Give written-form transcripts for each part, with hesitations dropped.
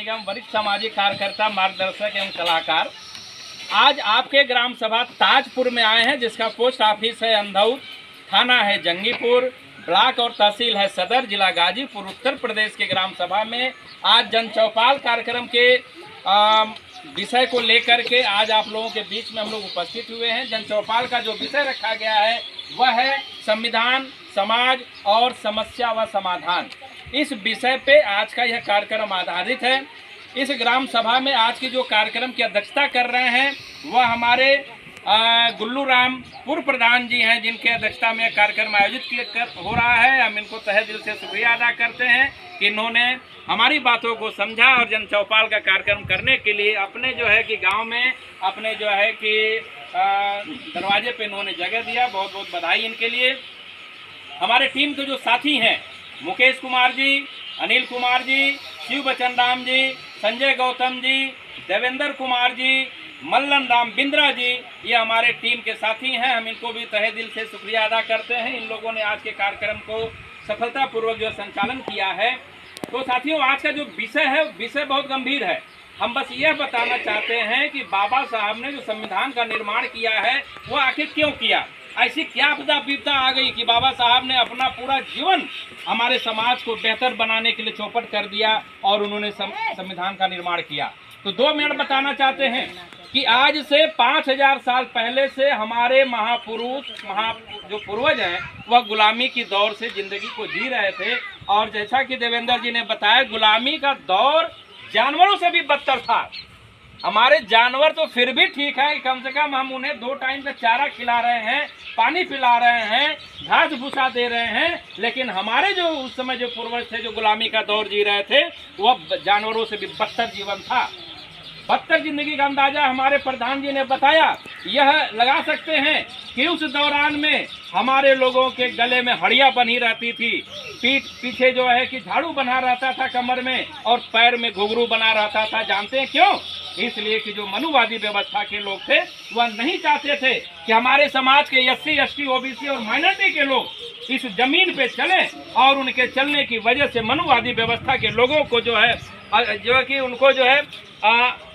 निगम वरिष्ठ सामाजिक कार्यकर्ता, मार्गदर्शक एवं सलाहकार। आज आपके ग्राम सभा ताजपुर में आए हैं, जिसका पोस्ट ऑफिस है अंधौर, थाना है जंगीपुर, ब्लॉक और तहसील है सदर, जिला गाजीपुर, उत्तर प्रदेश के ग्राम सभा में आज जन चौपाल कार्यक्रम के विषय को लेकर के आज आप लोगों के बीच में हम लोग उपस्थित हुए हैं। जन चौपाल का जो विषय रखा गया है वह है संविधान, समाज और समस्या व समाधान। इस विषय पे आज का यह कार्यक्रम आधारित है। इस ग्राम सभा में आज की जो कार्यक्रम की अध्यक्षता कर रहे हैं वह हमारे गुल्लू राम पूर्व प्रधान जी हैं, जिनके अध्यक्षता में कार्यक्रम आयोजित हो रहा है। हम इनको तहे दिल से शुक्रिया अदा करते हैं कि इन्होंने हमारी बातों को समझा और जन चौपाल का कार्यक्रम करने के लिए अपने जो है कि गांव में अपने जो है कि दरवाजे पे इन्होंने जगह दिया। बहुत बहुत बधाई इनके लिए। हमारे टीम के जो साथी हैं मुकेश कुमार जी, अनिल कुमार जी, शिव बचन राम जी, संजय गौतम जी, देवेंद्र कुमार जी, मल्लन राम बिंद्रा जी, ये हमारे टीम के साथी हैं। हम इनको भी तहे दिल से शुक्रिया अदा करते हैं। इन लोगों ने आज के कार्यक्रम को सफलतापूर्वक जो संचालन किया है। तो साथियों, आज का जो विषय है विषय बहुत गंभीर है। हम बस यह बताना चाहते हैं कि बाबा साहब ने जो संविधान का निर्माण किया है वो आखिर क्यों किया। ऐसी क्या आपदा विपदा आ गई कि बाबा साहब ने अपना पूरा जीवन हमारे समाज को बेहतर बनाने के लिए चौपट कर दिया और उन्होंने संविधान का निर्माण किया। तो 2 मिनट बताना चाहते हैं कि आज से 5000 साल पहले से हमारे महापुरुष जो पूर्वज हैं वह गुलामी की दौर से जिंदगी को जी रहे थे। और जैसा कि देवेंद्र जी ने बताया, गुलामी का दौर जानवरों से भी बदतर था। हमारे जानवर तो फिर भी ठीक है, कम से कम हम उन्हें 2 टाइम का चारा खिला रहे हैं, पानी पिला रहे हैं, घास भूसा दे रहे हैं। लेकिन हमारे जो उस समय जो पूर्वज थे जो गुलामी का दौर जी रहे थे वह जानवरों से भी बदतर जीवन था। बदतर जिंदगी का अंदाजा हमारे प्रधान जी ने बताया। यह लगा सकते हैं कि उस दौरान में हमारे लोगों के गले में हड़िया बनी रहती थी, पीठ पीछे जो है कि झाड़ू बना रहता था कमर में, और पैर में घुंघरू बना रहता था। जानते हैं क्यों? इसलिए कि जो मनुवादी व्यवस्था के लोग थे वह नहीं चाहते थे कि हमारे समाज के SC, ST, OBC और माइनॉरिटी के लोग इस जमीन पे चलें। और उनके चलने की वजह से मनुवादी व्यवस्था के लोगों को जो है कि उनको जो है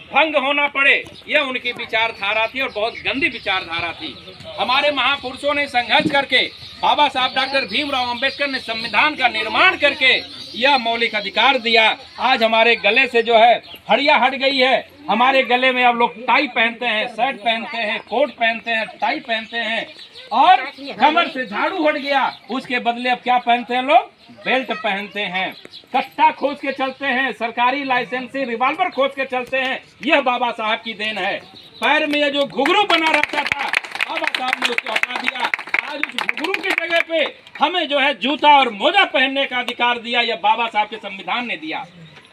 भंग होना पड़े, यह उनकी विचारधारा थी और बहुत गंदी विचारधारा थी। हमारे महापुरुषों ने संघर्ष करके बाबा साहब डॉक्टर भीमराव अंबेडकर ने संविधान का निर्माण करके यह मौलिक अधिकार दिया। आज हमारे गले से जो है हड़िया हट गई है। हमारे गले में अब लोग टाई पहनते हैं, शर्ट पहनते हैं, कोट पहनते हैं, टाई पहनते हैं, और कमर से झाड़ू हट गया। उसके बदले अब क्या पहनते हैं लोग? बेल्ट पहनते हैं, कट्टा खोज के चलते हैं, सरकारी लाइसेंस से रिवॉल्वर खोज के चलते हैं। यह बाबा साहब की देन है। पैर में यह जो घुंघरू बना रहता था बाबा साहब ने उसको हटा दिया। आज उस घुंघरू की जगह पे हमें जो है जूता और मोजा पहनने का अधिकार दिया। यह बाबा साहब के संविधान ने दिया,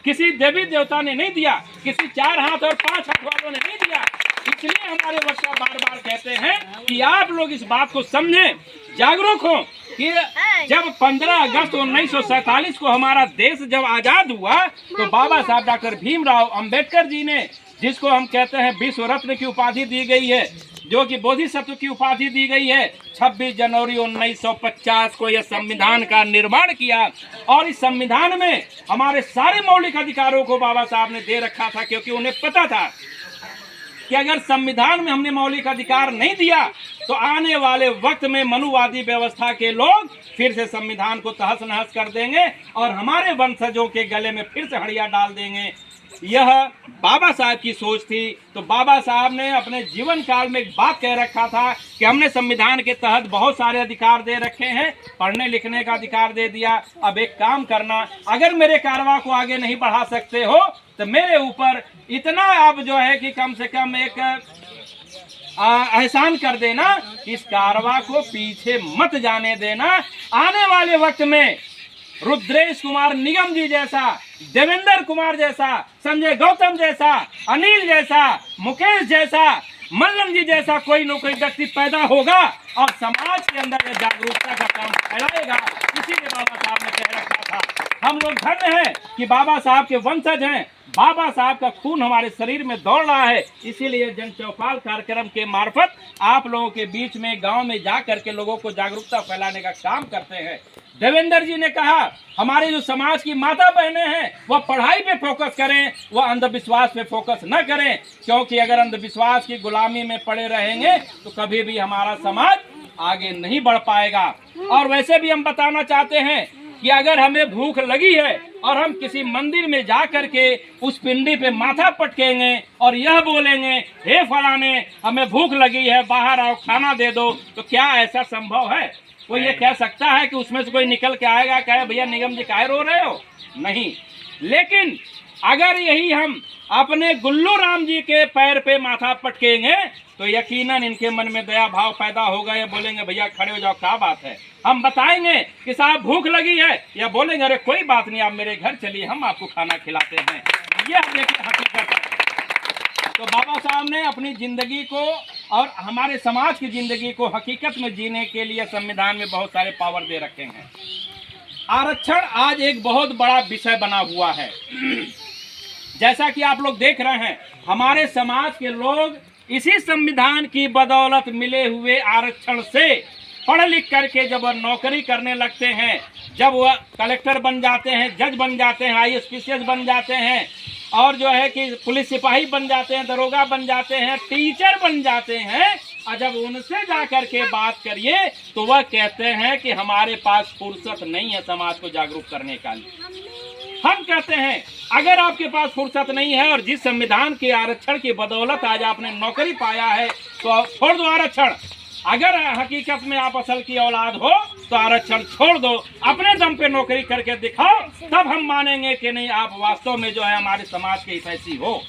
किसी देवी देवता ने नहीं दिया, किसी 4 हाथ और 5 हाथ वालों ने नहीं दिया। इसलिए हमारे वक्ता बार बार कहते हैं कि आप लोग इस बात को समझें, जागरूक हो कि जब 15 अगस्त 1947 को हमारा देश जब आजाद हुआ तो बाबा साहब डॉक्टर भीमराव अंबेडकर जी ने, जिसको हम कहते हैं विश्व रत्न की उपाधि दी गई है, जो कि बोधिसत्व की उपाधि दी गई है, 26 जनवरी 1950 को यह संविधान का निर्माण किया। और इस संविधान में हमारे सारे मौलिक अधिकारों को बाबा साहब ने दे रखा था, क्योंकि उन्हें पता था कि अगर संविधान में हमने मौलिक अधिकार नहीं दिया तो आने वाले वक्त में मनुवादी व्यवस्था के लोग फिर से संविधान को तहस नहस कर देंगे और हमारे वंशजों के गले में फिर से हड़िया डाल देंगे। यह बाबा साहब की सोच थी। तो बाबा साहब ने अपने जीवन काल में एक बात कह रखा था कि हमने संविधान के तहत बहुत सारे अधिकार दे रखे हैं, पढ़ने लिखने का अधिकार दे दिया। अब एक काम करना, अगर मेरे कारवां को आगे नहीं बढ़ा सकते हो तो मेरे ऊपर इतना आप जो है कि कम से कम एक एहसान कर देना, इस कारवां को पीछे मत जाने देना। आने वाले वक्त में रुद्रेश कुमार निगम जी जैसा, देवेंद्र कुमार जैसा, संजय गौतम जैसा, अनिल जैसा, मुकेश जैसा, मल्लन जी जैसा कोई न कोई व्यक्ति पैदा होगा और समाज के अंदर यह जागरूकता का काम फैलाएगा। इसीलिए बाबा साहब ने कह रखा था। हम लोग धन्य हैं कि बाबा साहब के वंशज हैं। बाबा साहब का खून हमारे शरीर में दौड़ रहा है। इसीलिए जन चौपाल कार्यक्रम के मार्फत आप लोगों के बीच में गांव में जा करके लोगों को जागरूकता फैलाने का काम करते हैं। देवेंद्र जी ने कहा हमारे जो समाज की माता बहनें हैं वह पढ़ाई पे फोकस करें, वह अंधविश्वास पे फोकस न करें, क्योंकि अगर अंधविश्वास की गुलामी में पड़े रहेंगे तो कभी भी हमारा समाज आगे नहीं बढ़ पाएगा। और वैसे भी हम बताना चाहते हैं कि अगर हमें भूख लगी है और हम किसी मंदिर में जा करके उस पिंडी पे माथा पटकेंगे और यह बोलेंगे हे फलाने हमें भूख लगी है, बाहर आओ खाना दे दो, तो क्या ऐसा संभव है? कोई ये कह सकता है कि उसमें से कोई निकल के आएगा कहे भैया निगम जी काहे रो रहे हो? नहीं। लेकिन अगर यही हम अपने गुल्लू राम जी के पैर पे माथा पटकेंगे तो यकीनन इनके मन में दया भाव पैदा होगा, या बोलेंगे भैया खड़े हो जाओ क्या बात है। हम बताएंगे कि साहब भूख लगी है, या बोलेंगे अरे कोई बात नहीं आप मेरे घर चलिए हम आपको खाना खिलाते हैं। यह देखिए हकीकत है। तो बाबा साहब ने अपनी जिंदगी को और हमारे समाज की जिंदगी को हकीकत में जीने के लिए संविधान में बहुत सारे पावर दे रखे हैं। आरक्षण आज एक बहुत बड़ा विषय बना हुआ है। जैसा कि आप लोग देख रहे हैं हमारे समाज के लोग इसी संविधान की बदौलत मिले हुए आरक्षण से पढ़ लिख करके जब वह नौकरी करने लगते हैं, जब वह कलेक्टर बन जाते हैं, जज बन जाते हैं, IAS बन जाते हैं, और जो है कि पुलिस सिपाही बन जाते हैं, दरोगा बन जाते हैं, टीचर बन जाते हैं, और जब उनसे जा कर के बात करिए तो वह कहते हैं कि हमारे पास फुर्सत नहीं है समाज को जागरूक करने का। हम कहते हैं अगर आपके पास फुर्सत नहीं है और जिस संविधान के आरक्षण की बदौलत आज आपने नौकरी पाया है तो छोड़ दो आरक्षण। अगर हकीकत में आप असल की औलाद हो तो आरक्षण छोड़ दो, अपने दम पे नौकरी करके दिखाओ, तब हम मानेंगे कि नहीं आप वास्तव में जो है हमारे समाज के हितैषी हो।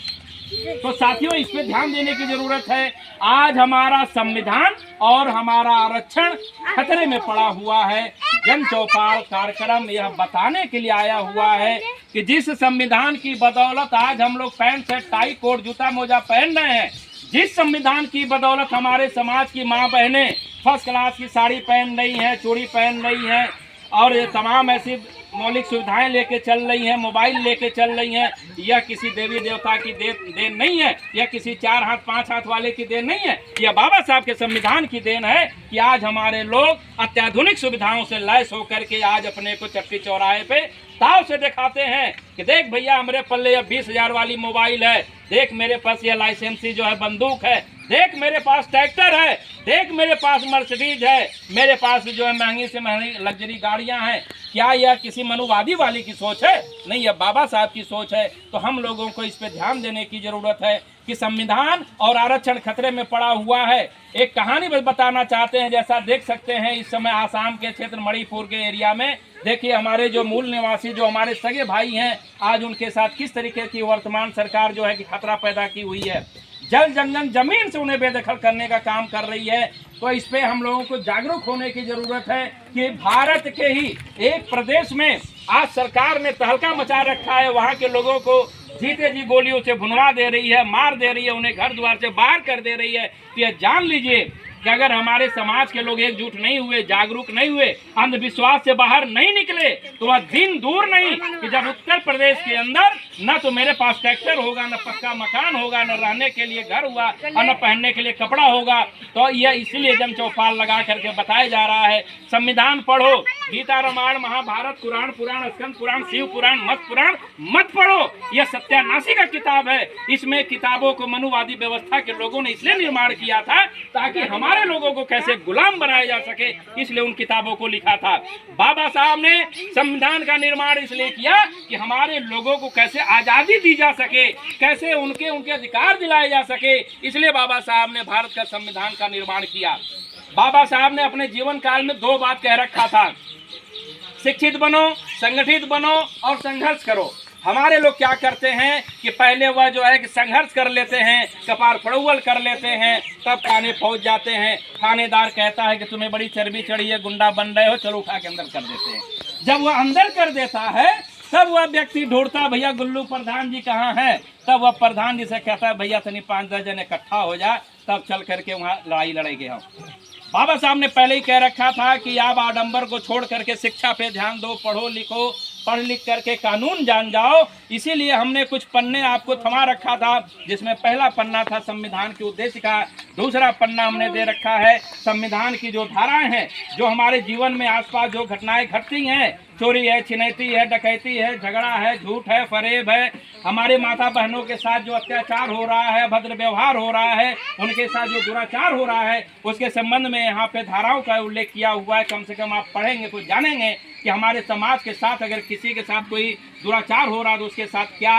तो साथियों इस पे ध्यान देने की जरूरत है। आज हमारा संविधान और हमारा आरक्षण खतरे में पड़ा हुआ है। जन चौपाल कार्यक्रम यह बताने के लिए आया हुआ है कि जिस संविधान की बदौलत आज हम लोग पैंट शर्ट टाई कोट जूता मोजा पहन रहे हैं, जिस संविधान की बदौलत हमारे समाज की माँ बहनें फर्स्ट क्लास की साड़ी पहन रही हैं, चूड़ी पहन रही हैं, और ये तमाम ऐसी मौलिक सुविधाएं लेके चल रही हैं, मोबाइल लेके चल रही हैं, यह किसी देवी देवता की देन नहीं है, यह किसी 4 हाथ 5 हाथ वाले की देन नहीं है, यह बाबा साहब के संविधान की देन है कि आज हमारे लोग अत्याधुनिक सुविधाओं से लैस होकर के आज अपने को चक्की चौराहे पे ताव से दिखाते हैं कि देख भैया हमारे पल्ले यह 20,000 वाली मोबाइल है, देख मेरे पास यह लाइसेंसी जो है बंदूक है, देख मेरे पास ट्रैक्टर है, देख मेरे पास मर्सिडीज है, मेरे पास जो है महंगी से महंगी लग्जरी गाड़ियां हैं। क्या यह किसी मनुवादी वाली की सोच है? नहीं, यह बाबा साहब की सोच है। तो हम लोगों को इस पे ध्यान देने की जरूरत है कि संविधान और आरक्षण खतरे में पड़ा हुआ है। एक कहानी बताना चाहते हैं, जैसा देख सकते हैं इस समय आसाम के क्षेत्र मणिपुर के एरिया में देखिए हमारे जो मूल निवासी जो हमारे सगे भाई हैं, आज उनके साथ किस तरीके की वर्तमान सरकार जो है कि खतरा पैदा की हुई है। जल जंगल जमीन से उन्हें बेदखल करने का काम कर रही है। तो इस पे हम लोगों को जागरूक होने की जरूरत है कि भारत के ही एक प्रदेश में आज सरकार ने तहलका मचा रखा है, वहाँ के लोगों को जीते जी गोलियों से भुनवा दे रही है, मार दे रही है, उन्हें घर द्वार से बाहर कर दे रही है। तो यह जान लीजिए कि अगर हमारे समाज के लोग एकजुट नहीं हुए, जागरूक नहीं हुए, अंधविश्वास से बाहर नहीं निकले तो वह दिन दूर नहीं कि जब उत्तर प्रदेश के अंदर न तो मेरे पास ट्रैक्टर होगा, न पक्का मकान होगा, न रहने के लिए घर हुआ और न पहनने के लिए कपड़ा होगा। तो यह इसलिए जन चौपाल लगा करके बताया जा रहा है। संविधान पढ़ो, गीता रामायण महाभारत कुरान पुराण स्कंद पुराण शिव पुराण मत पढ़ो, यह सत्यानाशी का किताब है। इसमें किताबों को मनुवादी व्यवस्था के लोगों ने इसलिए निर्माण किया था ताकि हमारे लोगों को कैसे गुलाम बनाया जा सके, इसलिए उन किताबों को लिखा था। बाबा साहब ने संविधान का निर्माण इसलिए किया कि हमारे लोगों को कैसे आजादी दी जा सके, कैसे उनके अधिकार दिलाए जा सके, इसलिए बाबा साहब ने भारत का संविधान का निर्माण किया। बाबा साहब ने अपने जीवन काल में 2 बात कह रखा था, शिक्षित बनो, संगठित बनो और संघर्ष करो। हमारे लोग क्या करते हैं कि पहले वह जो है कि संघर्ष कर लेते हैं, कपार फड़ौल कर लेते हैं, तब थाने पहुंच जाते हैं। थानेदार कहता है कि तुम्हें बड़ी चर्बी चढ़ी है, गुंडा बन रहे हो, चलो उठा के अंदर कर देते हैं। जब वह अंदर कर देता है तब वह व्यक्ति ढूंढता भैया गुल्लू प्रधान जी कहाँ हैं, तब वह प्रधान जी से कहता है भैया तनी 5-10 जने इकट्ठा हो जा, तब चल करके वहाँ लड़ाई लड़ेंगे हम। बाबा साहब ने पहले ही कह रखा था कि आप आडंबर को छोड़ करके शिक्षा पे ध्यान दो, पढ़ो लिखो, पढ़ लिख करके कानून जान जाओ। इसीलिए हमने कुछ पन्ने आपको थमा रखा था, जिसमें पहला पन्ना था संविधान के उद्देश्य का, दूसरा पन्ना हमने दे रखा है संविधान की जो धाराएं हैं, जो हमारे जीवन में आसपास जो घटनाएं घटती हैं, चोरी है, छिनैती है, डकैती है, झगड़ा है, झूठ है, फरेब है, हमारे माता बहनों के साथ जो अत्याचार हो रहा है, भद्र व्यवहार हो रहा है, उनके साथ जो दुराचार हो रहा है, उसके संबंध में यहाँ पे धाराओं का उल्लेख किया हुआ है। कम से कम आप पढ़ेंगे तो जानेंगे कि हमारे समाज के साथ अगर किसी के साथ कोई दुराचार हो रहा है तो उसके साथ क्या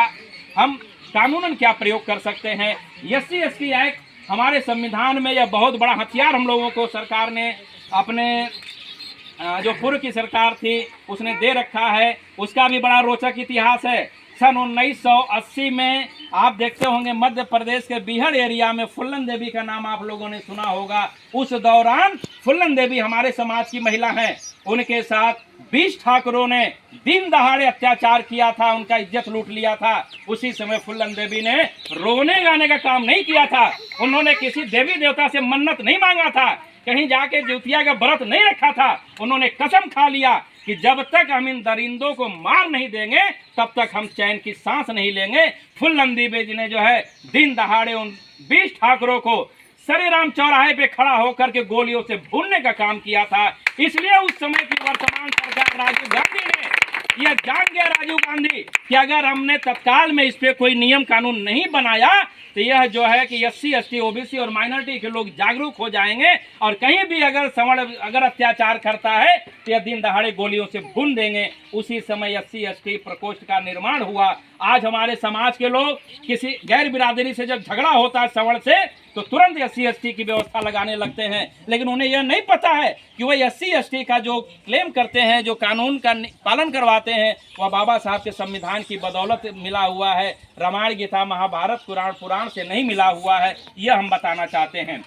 हम कानूनन क्या प्रयोग कर सकते हैं। SC ST एक्ट हमारे संविधान में यह बहुत बड़ा हथियार हम लोगों को सरकार ने अपने जो पूर्व की सरकार थी उसने दे रखा है। उसका भी बड़ा रोचक इतिहास है। सन 1980 में आप देखते होंगे मध्य प्रदेश के बीहड़ एरिया में फुल्लन देवी का नाम आप लोगों ने सुना होगा। उस दौरान फुल्लन देवी हमारे समाज की महिला हैं, उनके साथ 20 ठाकुरों ने दिन दहाड़े अत्याचार किया था, उनका इज्जत लूट लिया था। उसी समय फुल्लन देवी ने रोने गाने का काम नहीं किया था, उन्होंने किसी देवी देवता से मन्नत नहीं मांगा था, कहीं जाके ज्योतिया का व्रत नहीं रखा था। उन्होंने कसम खा लिया कि जब तक हम इन दरिंदों को मार नहीं देंगे तब तक हम चैन की सांस नहीं लेंगे। फुल्लन देवी जी ने जो है दिन दहाड़े उन 20 ठाकुरों को श्रीराम चौराहे पे खड़ा होकर के गोलियों से भूनने का काम किया था। इसलिए उस समय की वर्तमान सरकार राजीव गांधी ने यह जान गया, राजीव गांधी, कि अगर हमने तत्काल में इस पे कोई नियम कानून नहीं बनाया तो यह जो है कि SC ST OBC और माइनॉरिटी के लोग जागरूक हो जाएंगे और कहीं भी अगर सवर्ण अगर अत्याचार करता है तो यह दिन दहाड़े गोलियों से भून देंगे। उसी समय SC ST प्रकोष्ठ का निर्माण हुआ। आज हमारे समाज के लोग किसी गैर बिरादरी से जब झगड़ा होता है सवर्ण से तो तुरंत SC ST की व्यवस्था लगाने लगते हैं, लेकिन उन्हें यह नहीं पता है कि वह SC ST का जो क्लेम करते हैं, जो कानून का पालन करवाते हैं, वह बाबा साहब के संविधान की बदौलत मिला हुआ है, रामायण गीता महाभारत पुराण से नहीं मिला हुआ है। यह हम बताना चाहते हैं।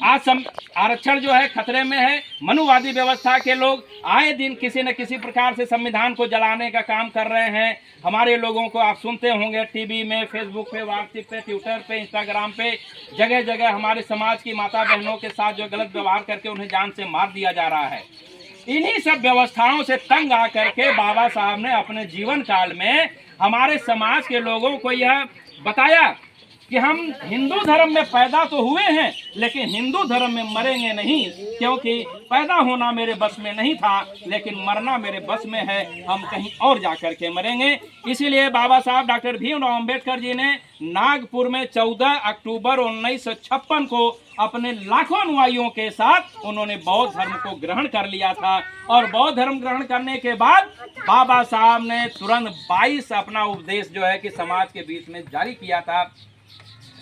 आज आरक्षण जो है खतरे में है। मनुवादी व्यवस्था के लोग आए दिन किसी न किसी प्रकार से संविधान को जलाने का काम कर रहे हैं। हमारे लोगों को आप सुनते होंगे टीवी में, फेसबुक पे, व्हाट्सएप पे, ट्विटर पे, इंस्टाग्राम पे, जगह जगह हमारे समाज की माता बहनों के साथ जो गलत व्यवहार करके उन्हें जान से मार दिया जा रहा है। इन्हीं सब व्यवस्थाओं से तंग आकर के बाबा साहब ने अपने जीवन काल में हमारे समाज के लोगों को यह बताया कि हम हिंदू धर्म में पैदा तो हुए हैं लेकिन हिंदू धर्म में मरेंगे नहीं, क्योंकि पैदा होना मेरे बस में नहीं था लेकिन मरना मेरे बस में है, हम कहीं और जाकर के मरेंगे। इसीलिए बाबा साहब डॉक्टर भीमराव अंबेडकर जी ने नागपुर में 14 अक्टूबर 1956 को अपने लाखों अनुयायियों के साथ उन्होंने बौद्ध धर्म को ग्रहण कर लिया था। और बौद्ध धर्म ग्रहण करने के बाद बाबा साहब ने तुरंत 22 अपना उपदेश जो है कि समाज के बीच में जारी किया था,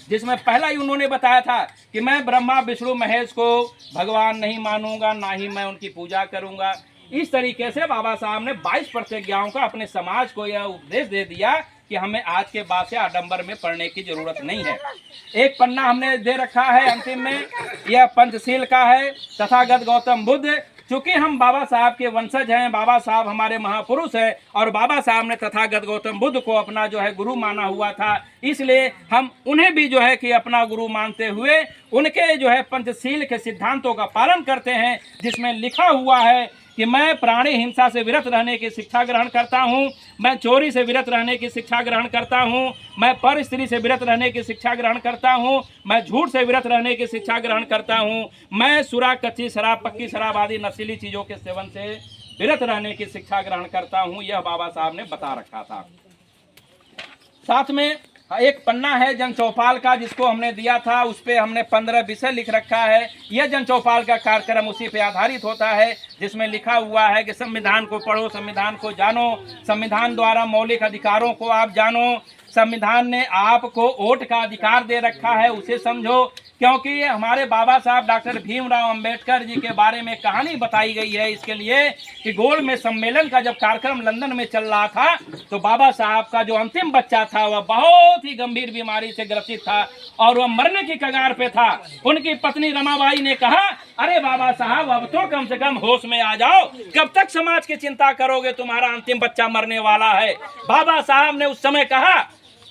जिसमें पहला ही उन्होंने बताया था कि मैं ब्रह्मा विष्णु महेश को भगवान नहीं मानूंगा, ना ही मैं उनकी पूजा करूंगा। इस तरीके से बाबा साहब ने 22 प्रतिज्ञाओं का अपने समाज को यह उपदेश दे दिया कि हमें आज के बाद से आडंबर में पढ़ने की जरूरत नहीं है। एक पन्ना हमने दे रखा है अंतिम में, यह पंचशील का है, तथागत गौतम बुद्ध। चूंकि हम बाबा साहब के वंशज हैं, बाबा साहब हमारे महापुरुष हैं और बाबा साहब ने तथागत गौतम बुद्ध को अपना जो है गुरु माना हुआ था, इसलिए हम उन्हें भी जो है कि अपना गुरु मानते हुए उनके जो है पंचशील के सिद्धांतों का पालन करते हैं, जिसमें लिखा हुआ है कि मैं प्राणी हिंसा से विरत रहने की शिक्षा ग्रहण करता हूँ, मैं चोरी से विरत रहने की शिक्षा ग्रहण करता हूँ, मैं पर स्त्री से विरत रहने की शिक्षा ग्रहण करता हूँ, मैं झूठ से विरत रहने की शिक्षा ग्रहण करता हूँ, मैं सुरा, कच्ची शराब, पक्की शराब आदि नशीली चीज़ों के सेवन से विरत रहने की शिक्षा ग्रहण करता हूँ। यह बाबा साहब ने बता रखा था। साथ में एक पन्ना है जन चौपाल का, जिसको हमने दिया था, उस पे हमने 15 विषय लिख रखा है। यह जन चौपाल का कार्यक्रम उसी पे आधारित होता है, जिसमें लिखा हुआ है कि संविधान को पढ़ो, संविधान को जानो, संविधान द्वारा मौलिक अधिकारों को आप जानो, संविधान ने आपको वोट का अधिकार दे रखा है, उसे समझो, क्योंकि हमारे बाबा साहब डॉक्टर भीमराव अंबेडकर जी के बारे में कहानी बताई गई है इसके लिए कि गोल में सम्मेलन का जब कार्यक्रम लंदन में चल रहा था तो बाबा साहब का जो अंतिम बच्चा था वह बहुत ही गंभीर बीमारी से ग्रसित था और वह मरने की कगार पे था। उनकी पत्नी रमाबाई ने कहा, अरे बाबा साहब अब तो कम से कम होश में आ जाओ, कब तक समाज की चिंता करोगे, तुम्हारा अंतिम बच्चा मरने वाला है। बाबा साहब ने उस समय कहा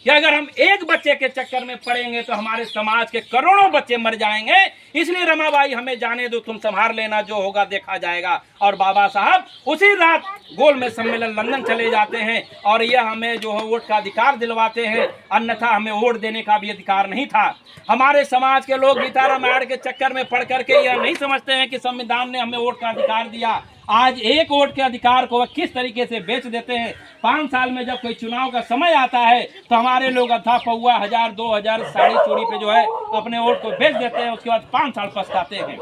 कि अगर हम एक बच्चे के चक्कर में पड़ेंगे तो हमारे समाज के करोड़ों बच्चे मर जाएंगे, इसलिए रमाबाई हमें जाने दो, तुम संभाल लेना, जो होगा देखा जाएगा। और बाबा साहब उसी रात गोलमेज सम्मेलन लंदन चले जाते हैं और यह हमें जो है वोट का अधिकार दिलवाते हैं, अन्यथा हमें वोट देने का भी अधिकार नहीं था। हमारे समाज के लोग गीता रामायण के चक्कर में पड़ करके यह नहीं समझते हैं कि संविधान ने हमें वोट का अधिकार दिया। आज एक वोट के अधिकार को वह किस तरीके से बेच देते हैं। 5 साल में जब कोई चुनाव का समय आता है तो हमारे लोग अद्धा पौआ 1000 2000 साड़ी चूड़ी पे जो है अपने वोट को बेच देते हैं, उसके बाद 5 साल पछताते हैं।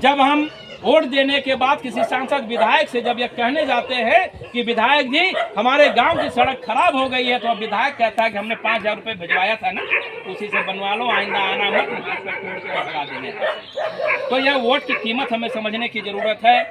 जब हम वोट देने के बाद किसी सांसद विधायक से जब यह कहने जाते हैं कि विधायक जी हमारे गांव की सड़क खराब हो गई है, तो अब विधायक कहता है कि हमने 5000 रुपये भिजवाया था ना, उसी से बनवा लो, आइंदा आना मत, भगा देने। तो यह वोट की कीमत हमें समझने की जरूरत है।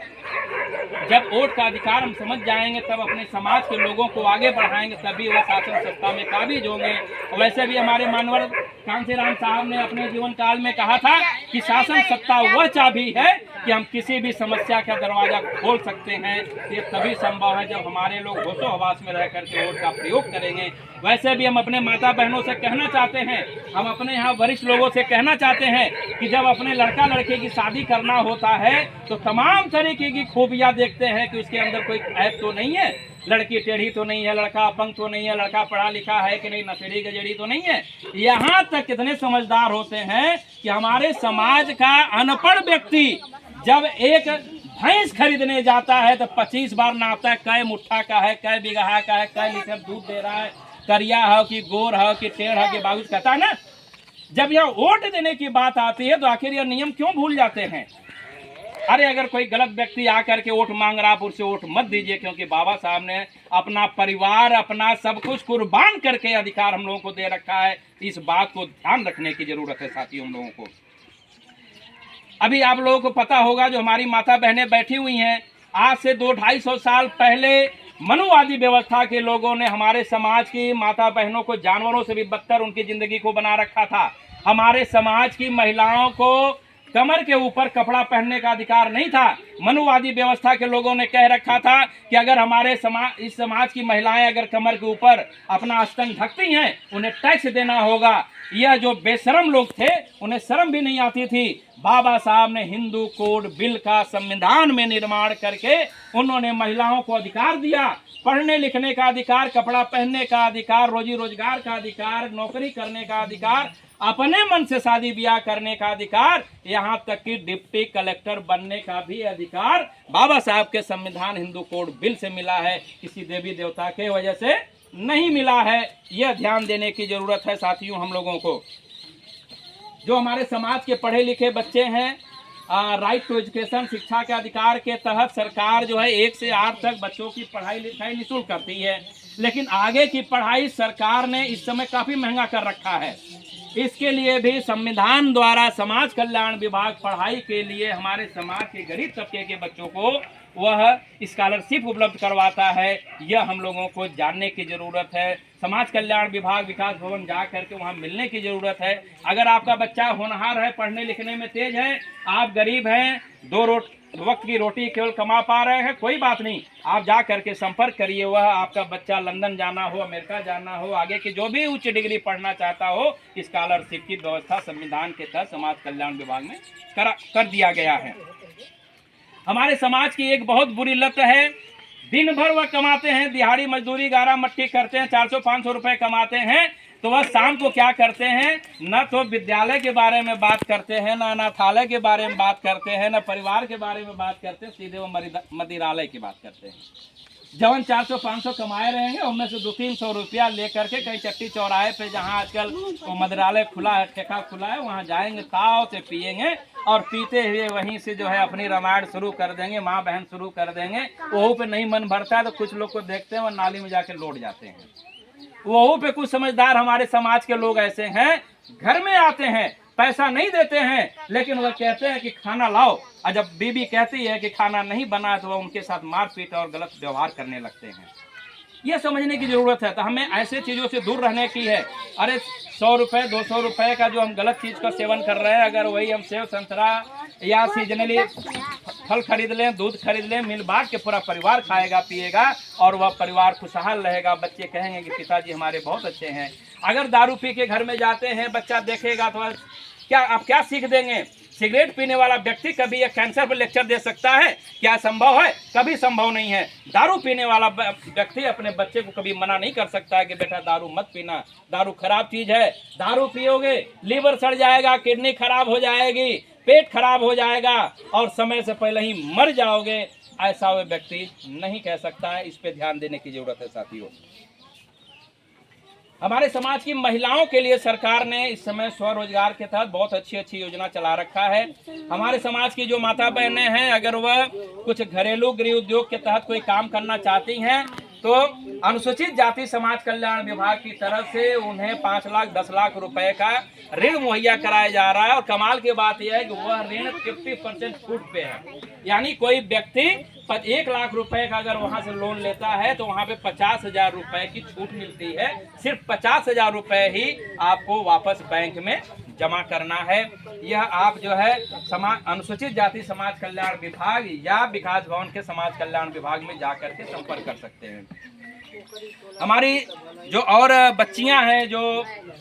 जब वोट का अधिकार हम समझ जाएंगे तब अपने समाज के लोगों को आगे बढ़ाएंगे, तभी वह शासन सत्ता में काबिज होंगे। वैसे भी हमारे मानवर कांसीराम साहब ने अपने जीवन काल में कहा था कि शासन सत्ता वह चाबी है कि हम किसी भी समस्या का दरवाजा खोल सकते हैं। ये तभी संभव है जब हमारे लोग होशो हवास में रह करके वोट का प्रयोग करेंगे। वैसे भी हम अपने माता बहनों से कहना चाहते हैं, हम अपने यहाँ वरिष्ठ लोगों से कहना चाहते हैं कि जब अपने लड़का लड़के की शादी करना होता है तो तमाम तरीके की खूबियाँ देखते हैं कि उसके अंदर कोई ऐप तो नहीं है, लड़की टेढ़ी तो नहीं है, लड़का अपंग तो नहीं है, लड़का पढ़ा लिखा है कि नहीं, नशेड़ी गजेड़ी तो नहीं है। यहाँ तक कितने समझदार होते हैं कि हमारे समाज का अनपढ़ व्यक्ति जब एक भैंस खरीदने जाता है तो 25 बार नापता है, कै मुट्ठा का है, कै बिगहा का है, कै लीटर दूध दे रहा है, करिया हो कि गोर हो कि टेढ़ हो कि बाबूज कहता है ना। जब यह वोट देने की बात आती है तो आखिर यह नियम क्यों भूल जाते हैं। अरे अगर कोई गलत व्यक्ति आकर के वोट मांग रहा, आप उससे वोट मत दीजिए, क्योंकि बाबा साहब ने अपना परिवार, अपना सब कुछ कुर्बान करके अधिकार हम लोगों को दे रखा है। इस बात को ध्यान रखने की जरूरत है साथियों हम लोगों को। अभी आप लोगों को पता होगा जो हमारी माता बहनें बैठी हुई हैं, आज से 200-250 साल पहले मनुवादी व्यवस्था के लोगों ने हमारे समाज की माता बहनों को जानवरों से भी बदतर उनकी जिंदगी को बना रखा था। हमारे समाज की महिलाओं को कमर के ऊपर कपड़ा पहनने का अधिकार नहीं था। मनुवादी व्यवस्था के लोगों ने कह रखा था कि अगर हमारे इस समाज की महिलाएं अगर कमर के ऊपर अपना स्तन ढकती हैं, उन्हें टैक्स देना होगा। यह जो बेशरम लोग थे उन्हें शर्म भी नहीं आती थी। बाबा साहब ने हिंदू कोड बिल का संविधान में निर्माण करके उन्होंने महिलाओं को अधिकार दिया, पढ़ने लिखने का अधिकार, कपड़ा पहनने का अधिकार, रोजी रोजगार का अधिकार, नौकरी करने का अधिकार, अपने मन से शादी ब्याह करने का अधिकार, यहाँ तक कि डिप्टी कलेक्टर बनने का भी अधिकार बाबा साहब के संविधान हिंदू कोड बिल से मिला है, किसी देवी देवता के वजह से नहीं मिला है। यह ध्यान देने की जरूरत है साथियों हम लोगों को। जो हमारे समाज के पढ़े लिखे बच्चे हैं, राइट टू एजुकेशन, शिक्षा के अधिकार के तहत सरकार जो है 1 से 8 तक बच्चों की पढ़ाई लिखाई निःशुल्क करती है, लेकिन आगे की पढ़ाई सरकार ने इस समय काफ़ी महंगा कर रखा है। इसके लिए भी संविधान द्वारा समाज कल्याण विभाग पढ़ाई के लिए हमारे समाज के गरीब तबके के बच्चों को वह स्कॉलरशिप उपलब्ध करवाता है। यह हम लोगों को जानने की ज़रूरत है। समाज कल्याण विभाग विकास भवन जा करके वहाँ मिलने की ज़रूरत है। अगर आपका बच्चा होनहार है, पढ़ने लिखने में तेज है, आप गरीब हैं, 2 वक्त की रोटी केवल कमा पा रहे हैं, कोई बात नहीं, आप जा करके संपर्क करिए। वह आपका बच्चा लंदन जाना हो, अमेरिका जाना हो, आगे की जो भी उच्च डिग्री पढ़ना चाहता हो, स्कॉलरशिप की व्यवस्था संविधान के तहत समाज कल्याण विभाग में कर दिया गया है। हमारे समाज की एक बहुत बुरी लत है, दिन भर वह कमाते हैं, दिहाड़ी मजदूरी गारा मट्टी करते हैं, 400-500 रुपए कमाते हैं, तो वह शाम को क्या करते हैं, न तो विद्यालय के बारे में बात करते हैं, न अनाथालय के बारे में बात करते हैं, न परिवार के बारे में बात करते हैं, सीधे वो मदिरालय की बात करते हैं। जवन 400-500 कमाए रहेंगे उनमें से 200-300 रुपया ले करके कहीं चट्टी चौराहे पे जहाँ आजकल वो मदिरालय खुला है, ठेका खुला है, वहाँ जाएंगे, ताव से पियेंगे और पीते हुए वहीं से जो है अपनी रामायण शुरू कर देंगे, माँ बहन शुरू कर देंगे। वहाँ पे नहीं मन भरता है तो कुछ लोग को देखते हैं वो नाली में जाके लौट जाते हैं। वहाँ पे कुछ समझदार हमारे समाज के लोग ऐसे हैं, घर में आते हैं, पैसा नहीं देते हैं, लेकिन वह कहते हैं कि खाना लाओ, और जब बीबी कहती है कि खाना नहीं बना तो वह उनके साथ मारपीट और गलत व्यवहार करने लगते हैं। यह समझने की जरूरत है। तो हमें ऐसे चीज़ों से दूर रहने की है। अरे 100 रुपये 200 रुपये का जो हम गलत चीज़ का सेवन कर रहे हैं, अगर वही हम सेव संतरा या सीजनली फल खरीद लें, दूध खरीद लें, मिल बांट के पूरा परिवार खाएगा पिएगा और वह परिवार खुशहाल रहेगा। बच्चे कहेंगे कि पिताजी हमारे बहुत अच्छे हैं। अगर दारू पी के घर में जाते हैं, बच्चा देखेगा तो क्या आप क्या सीख देंगे? सिगरेट पीने वाला व्यक्ति कभी यह कैंसर पर लेक्चर दे सकता है? क्या संभव है? कभी संभव नहीं है। दारू पीने वाला व्यक्ति अपने बच्चे को कभी मना नहीं कर सकता है कि बेटा दारू मत पीना, दारू खराब चीज है, दारू पियोगे लीवर सड़ जाएगा, किडनी खराब हो जाएगी, पेट खराब हो जाएगा और समय से पहले ही मर जाओगे। ऐसा वह व्यक्ति नहीं कह सकता है। इस पे ध्यान देने की जरूरत है साथियों। हमारे समाज की महिलाओं के लिए सरकार ने इस समय स्वरोजगार के तहत बहुत अच्छी अच्छी योजना चला रखा है। हमारे समाज की जो माता बहनें हैं, अगर वह कुछ घरेलू गृह उद्योग के तहत कोई काम करना चाहती हैं तो अनुसूचित जाति समाज कल्याण विभाग की तरफ से उन्हें 5 लाख 10 लाख रुपए का ऋण मुहैया कराया जा रहा है। और कमाल की बात यह है कि वह ऋण 50% छूट पे है। यानी कोई व्यक्ति 1 लाख रुपए का अगर वहां से लोन लेता है तो वहां पे 50,000 रुपए की छूट मिलती है। सिर्फ 50,000 रुपए ही आपको वापस बैंक में जमा करना है। यह आप जो है अनुसूचित जाति समाज कल्याण विभाग या विकास भवन के समाज कल्याण विभाग में जाकर के संपर्क कर सकते हैं। हमारी जो और बच्चियां हैं जो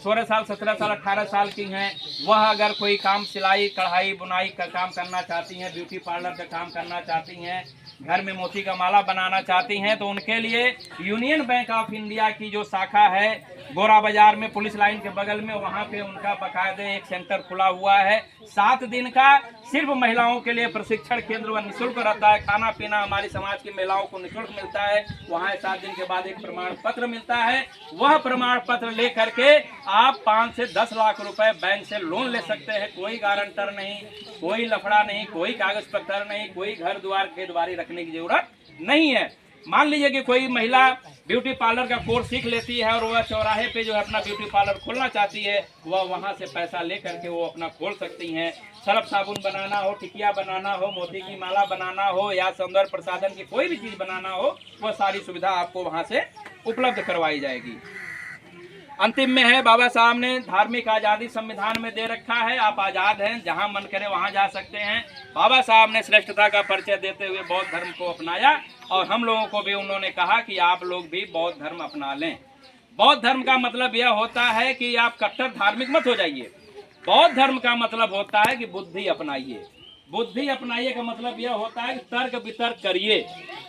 16 साल 17 साल 18 साल की हैं, वह अगर कोई काम सिलाई कढ़ाई बुनाई का काम करना चाहती हैं, ब्यूटी पार्लर का काम करना चाहती हैं, घर में मोती का माला बनाना चाहती हैं, तो उनके लिए यूनियन बैंक ऑफ इंडिया की जो शाखा है गोरा बाजार में पुलिस लाइन के बगल में, वहां पे उनका बाकायदे एक सेंटर खुला हुआ है। 7 दिन का सिर्फ महिलाओं के लिए प्रशिक्षण केंद्र व निःशुल्क रहता है। खाना पीना हमारी समाज की महिलाओं को निःशुल्क मिलता है। वहाँ 7 दिन के बाद एक प्रमाण पत्र मिलता है। वह प्रमाण पत्र ले करके आप 5 से 10 लाख रुपए बैंक से लोन ले सकते हैं। कोई गारंटर नहीं, कोई लफड़ा नहीं, कोई कागज पत्र नहीं, कोई घर द्वार खेतबाड़ी रखने की जरूरत नहीं है। मान लीजिए कि कोई महिला ब्यूटी पार्लर का कोर्स सीख लेती है और वह चौराहे पे जो है अपना ब्यूटी पार्लर खोलना चाहती है, वह वहां से पैसा ले करके वो अपना खोल सकती हैं। सर्फ साबुन बनाना हो, टिकिया बनाना हो, मोती की माला बनाना हो या सौंदर्य प्रसाधन की कोई भी चीज बनाना हो, वह सारी सुविधा आपको वहां से उपलब्ध करवाई जाएगी। अंतिम में है, बाबा साहब ने धार्मिक आज़ादी संविधान में दे रखा है। आप आज़ाद हैं, जहां मन करे वहां जा सकते हैं। बाबा साहब ने श्रेष्ठता का परिचय देते हुए बौद्ध धर्म को अपनाया और हम लोगों को भी उन्होंने कहा कि आप लोग भी बौद्ध धर्म अपना लें। बौद्ध धर्म का मतलब यह होता है कि आप कट्टर धार्मिक मत हो जाइए। बौद्ध धर्म का मतलब होता है कि बुद्धि अपनाइए। बुद्धि अपनाइए का मतलब यह होता है कि तर्क वितर्क करिए।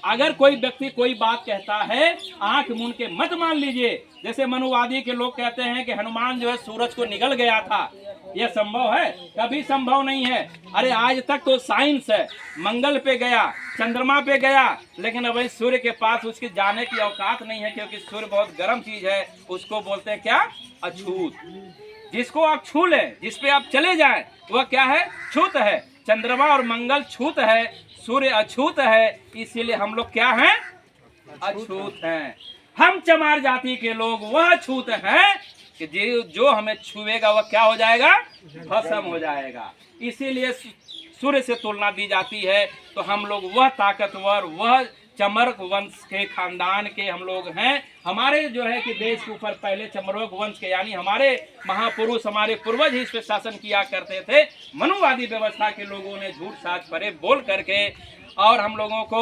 अगर कोई व्यक्ति कोई बात कहता है, आंख मूंद के मत मान लीजिए। जैसे मनुवादी के लोग कहते हैं कि हनुमान जो है सूरज को निगल गया था, यह संभव है? कभी संभव नहीं है। अरे आज तक तो साइंस है, मंगल पे गया, चंद्रमा पे गया, लेकिन अभी सूर्य के पास उसके जाने की औकात नहीं है, क्योंकि सूर्य बहुत गर्म चीज है। उसको बोलते हैं क्या? अछूत। जिसको आप छू लें, जिसपे आप चले जाएं, वह क्या है? छूत है। चंद्रमा और मंगल छूत है, सूर्य अछूत है, इसीलिए हम लोग क्या हैं? अछूत हैं। हम चमार जाति के लोग वह छूत हैं कि जो हमें छुएगा वह क्या हो जाएगा? भस्म हो जाएगा। इसीलिए सूर्य से तुलना दी जाती है। तो हम लोग वह ताकतवर, वह चमरक वंश के खानदान के हम लोग हैं। हमारे जो है कि देश के ऊपर पहले चमरक वंश के यानी हमारे महापुरुष, हमारे पूर्वज ही इस पे शासन किया करते थे। मनुवादी व्यवस्था के लोगों ने झूठ साज परे बोल करके और हम लोगों को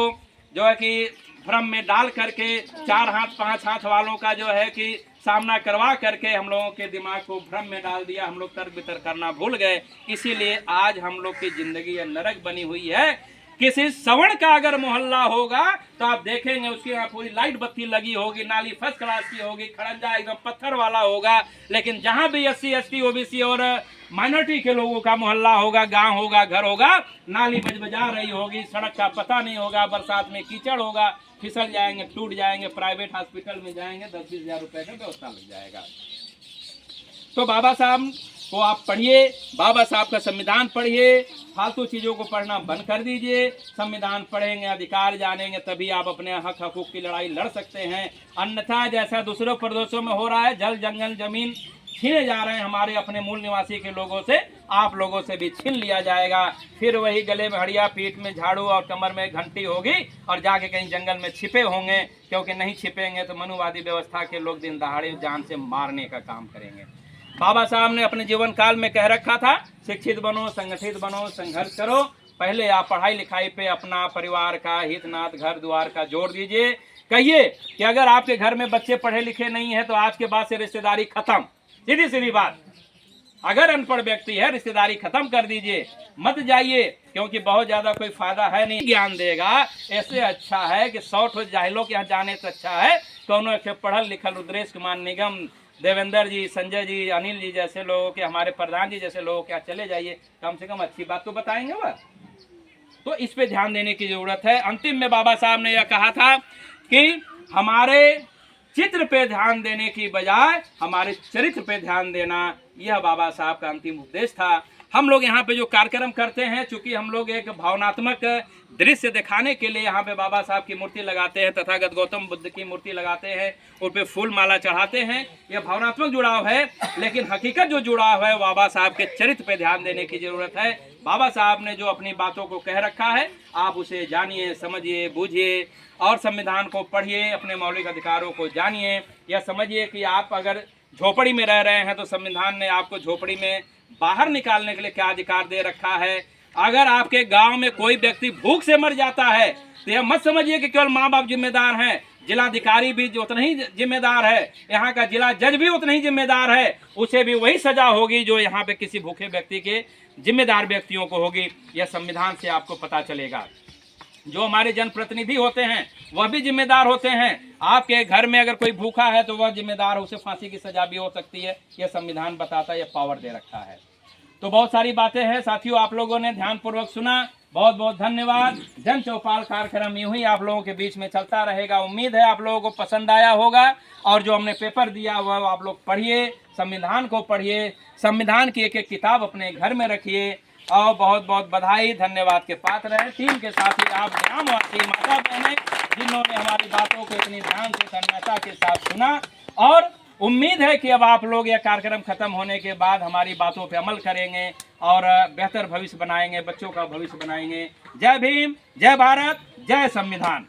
जो है कि भ्रम में डाल करके 4 हाथ 5 हाथ वालों का जो है कि सामना करवा करके हम लोगों के दिमाग को भ्रम में डाल दिया। हम लोग तर्क वितर्क करना भूल गए। इसीलिए आज हम लोग की जिंदगी नरक बनी हुई है। किसी सवर्ण का अगर मोहल्ला होगा तो आप देखेंगे उसके यहाँ पूरी लाइट बत्ती लगी होगी, नाली फर्स्ट क्लास की होगी, खड़ंजा एकदम पत्थर वाला होगा। लेकिन जहाँ भी SC ST OBC और माइनॉरिटी के लोगों का मोहल्ला होगा, गांव होगा, घर होगा, नाली बजबजा रही होगी, सड़क का पता नहीं होगा, बरसात में कीचड़ होगा, फिसल जाएंगे, टूट जाएंगे, प्राइवेट हॉस्पिटल में जाएंगे, 10-20 हज़ार रुपए का व्यवस्था लग जाएगा। तो बाबा साहब को आप पढ़िए, बाबा साहब का संविधान पढ़िए, फालतू चीज़ों को पढ़ना बंद कर दीजिए। संविधान पढ़ेंगे, अधिकार जानेंगे, तभी आप अपने हक हकूक की लड़ाई लड़ सकते हैं। अन्यथा जैसा दूसरे प्रदेशों में हो रहा है, जल जंगल जमीन छीने जा रहे हैं हमारे अपने मूल निवासी के लोगों से, आप लोगों से भी छीन लिया जाएगा। फिर वही गले में हड़िया, पीठ में झाड़ू और कमर में घंटी होगी और जाके कहीं जंगल में छिपे होंगे, क्योंकि नहीं छिपेंगे तो मनुवादी व्यवस्था के लोग दिन दहाड़े जान से मारने का काम करेंगे। बाबा साहब ने अपने जीवन काल में कह रखा था, शिक्षित बनो, संगठित बनो, संघर्ष करो, पहले आप पढ़ाई लिखाई पे अपना परिवार का हित नात घर द्वार का जोड़ दीजिए। कहिए कि अगर आपके घर में बच्चे पढ़े लिखे नहीं है तो आज के बाद से रिश्तेदारी खत्म, सीधी सीधी बात। अगर अनपढ़ व्यक्ति है रिश्तेदारी खत्म कर दीजिए, मत जाइए, क्योंकि बहुत ज्यादा कोई फायदा है नहीं। ज्ञान देगा ऐसे अच्छा है कि 100 जाहिलों के यहाँ जाने से अच्छा है कौनो एक पढ़ल लिखल रुद्रेश कुमार निगम, देवेंद्र जी, संजय जी, अनिल जी जैसे लोगों के, हमारे प्रधान जी जैसे लोगों के यहाँ चले जाइए, कम से कम अच्छी बात तो बताएंगे वह। तो इस पे ध्यान देने की जरूरत है। अंतिम में बाबा साहब ने यह कहा था कि हमारे चित्र पे ध्यान देने की बजाय हमारे चरित्र पे ध्यान देना, यह बाबा साहब का अंतिम उपदेश था। हम लोग यहाँ पे जो कार्यक्रम करते हैं, चूंकि हम लोग एक भावनात्मक दृश्य दिखाने के लिए यहाँ पे बाबा साहब की मूर्ति लगाते हैं, तथागत गौतम बुद्ध की मूर्ति लगाते हैं, उन पे फूल माला चढ़ाते हैं, यह भावनात्मक जुड़ाव है। लेकिन हकीकत जो जुड़ाव है बाबा साहब के चरित्र पे ध्यान देने की जरूरत है। बाबा साहब ने जो अपनी बातों को कह रखा है, आप उसे जानिए, समझिए, बूझिए और संविधान को पढ़िए, अपने मौलिक अधिकारों को जानिए। यह समझिए कि आप अगर झोपड़ी में रह रहे हैं तो संविधान ने आपको झोपड़ी में बाहर निकालने के लिए क्या अधिकार दे रखा है। अगर आपके गांव में कोई व्यक्ति भूख से मर जाता है तो यह मत समझिए कि केवल माँ बाप जिम्मेदार हैं, जिलाधिकारी भी उतना ही जिम्मेदार है, यहाँ का जिला जज भी उतना ही जिम्मेदार है, उसे भी वही सजा होगी जो यहाँ पे किसी भूखे व्यक्ति के जिम्मेदार व्यक्तियों को होगी। यह संविधान से आपको पता चलेगा। जो हमारे जनप्रतिनिधि होते हैं वह भी जिम्मेदार होते हैं। आपके घर में अगर कोई भूखा है तो वह जिम्मेदार है, उसे फांसी की सजा भी हो सकती है। यह संविधान बताता है, यह पावर दे रखा है। तो बहुत सारी बातें हैं साथियों, आप लोगों ने ध्यानपूर्वक सुना, बहुत बहुत धन्यवाद। जन चौपाल कार्यक्रम यूं ही आप लोगों के बीच में चलता रहेगा। उम्मीद है आप लोगों को पसंद आया होगा और जो हमने पेपर दिया वह आप लोग पढ़िए, संविधान को पढ़िए, संविधान की एक एक किताब अपने घर में रखिए। और बहुत बहुत बधाई, धन्यवाद के पात्र हैं टीम के साथी आप ग्रामवासी माता बहनें जिन्होंने हमारी बातों को इतनी ध्यान से तन्मयता के साथ सुना। और उम्मीद है कि अब आप लोग यह कार्यक्रम खत्म होने के बाद हमारी बातों पर अमल करेंगे और बेहतर भविष्य बनाएंगे, बच्चों का भविष्य बनाएंगे। जय भीम, जय भारत, जय संविधान।